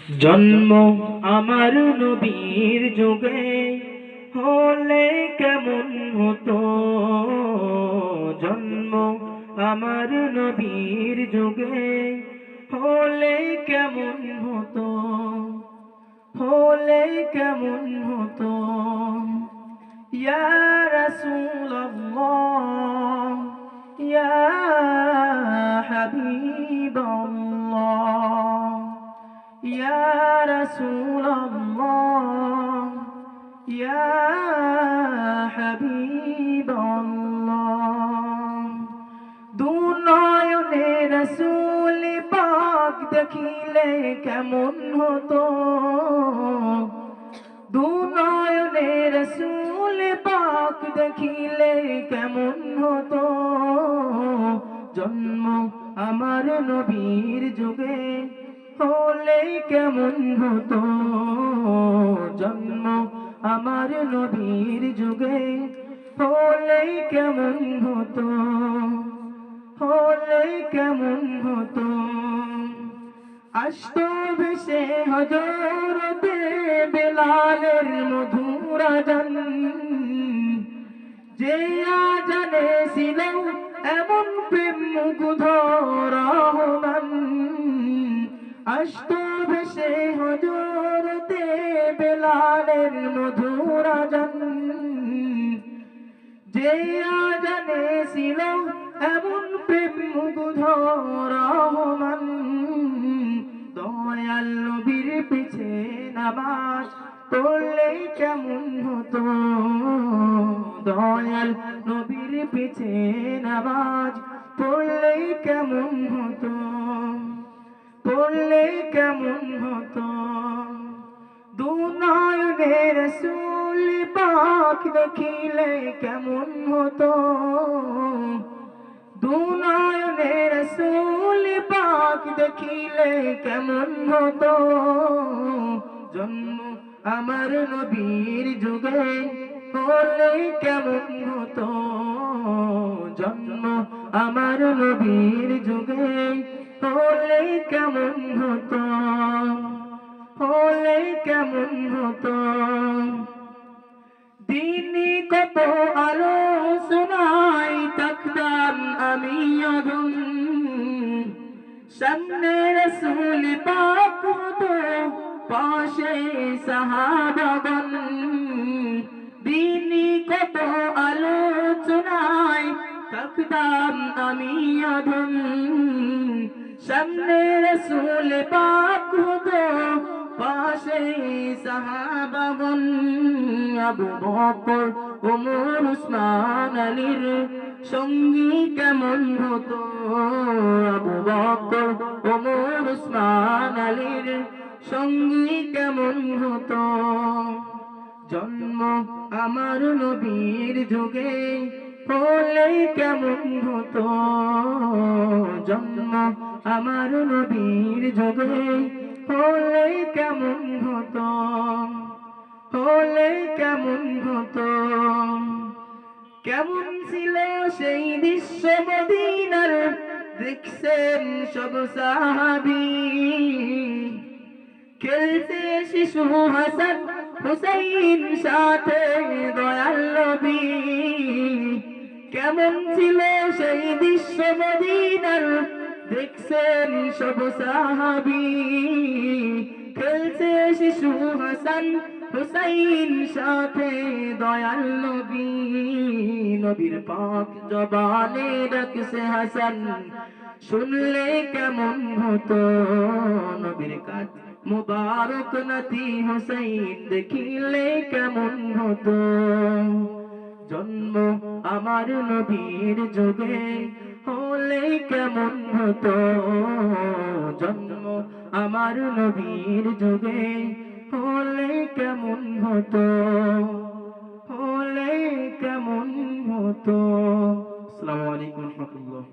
জন্ম আমার নবীর যুগে হলে কেমন হতো। জন্ম আমার নবীর যুগে হলে কেমন হতো, হলে কেমন হতো। ইয়া রাসূলুল্লাহ, ইয়া হাবিবাল্লাহ, ইয়া রাসূলুল্লাহ, ইয়া হাবিবাল্লাহ। দু নয়নে রাসূল পাক দেখিলে কেমন হতো। দু নয়নে রাসূল পাক দেখিলে কেমন হতো। জন্ম আমার নবীর যুগে হলে কেমন হতো। জন্ম আমার নবীর যুগে হলে কেমন হতো, হলে কেমন হতো। আসতো ভেসে হযরতে বেলালের মধুর আযান, যে আযানে ছিল এমন প্রেম মুগ্ধ রহমান। আসতো ভেসে হযরতে বেলালের মধুর আযান, যে আযানে ছিল এমন প্রেম মুগ্ধ রহমান। দয়াল নবীর পিছে নামাজ পড়লে কেমন হতো। দয়াল নবীর পিছে নামাজ পড়লে কেমন হতো, পড়লে কেমন হতো। দু নয়নে রাসূল পাক দেখিলে কেমন হতো। দু নয়নে রাসূল পাক দেখিলে কেমন হতো। জন্ম আমার নবীর যুগে হলে কেমন হতো। জন্ম আমার নবীর যুগে হলে কেমন হতো, হলে কেমন হতো। দিনে কত আলোচনায় থাকতাম আমি অধম, সামনে রাসূল পাক হতো পাশে সাহাবাগণ। দিনে কত আলোচনায় থাকতাম আমি অধম, সামনে রাসূল পাক হতো পাশে সাহাবাগণ। আবু বকর ওমর উসমান আলীর সঙ্গী কেমন হতো। আবু বকর ওমর উসমান আলীর সঙ্গী কেমন হতো। জন্ম আমার নবীর যুগে হলে কেমন হতো। জন্ম আমার নবীর যুগে হলে কেমন হতো, হলে কেমন হতো। কেমন ছিল সেই দৃশ্য মদিনার, দেখছেন সব সাহাবী। খেলছে শিশু হাসান হুসাইন সাথে দয়াল নবী। কেমন ছিল সেই দৃশ্য মদিনার, দেখছেন সব সাহাবী। খেলছে শিশু হাসান হুসাইন সাথে দয়াল নবী। নবীর পাক জবানে ডাকছে হাসান, শুনলে কেমন হতো। নবীর কাজ মুবারক নাতি হুসাইন দেখিলে কেমন হতো। জন্ম আমার নবীর যুগে হলে কেমন হতো। জন্ম আমার নবীর যুগে হলে কেমন হতো, হলে কেমন হতো। আসসালামু আলাইকুম ওয়া রাহমাতুল্লাহ।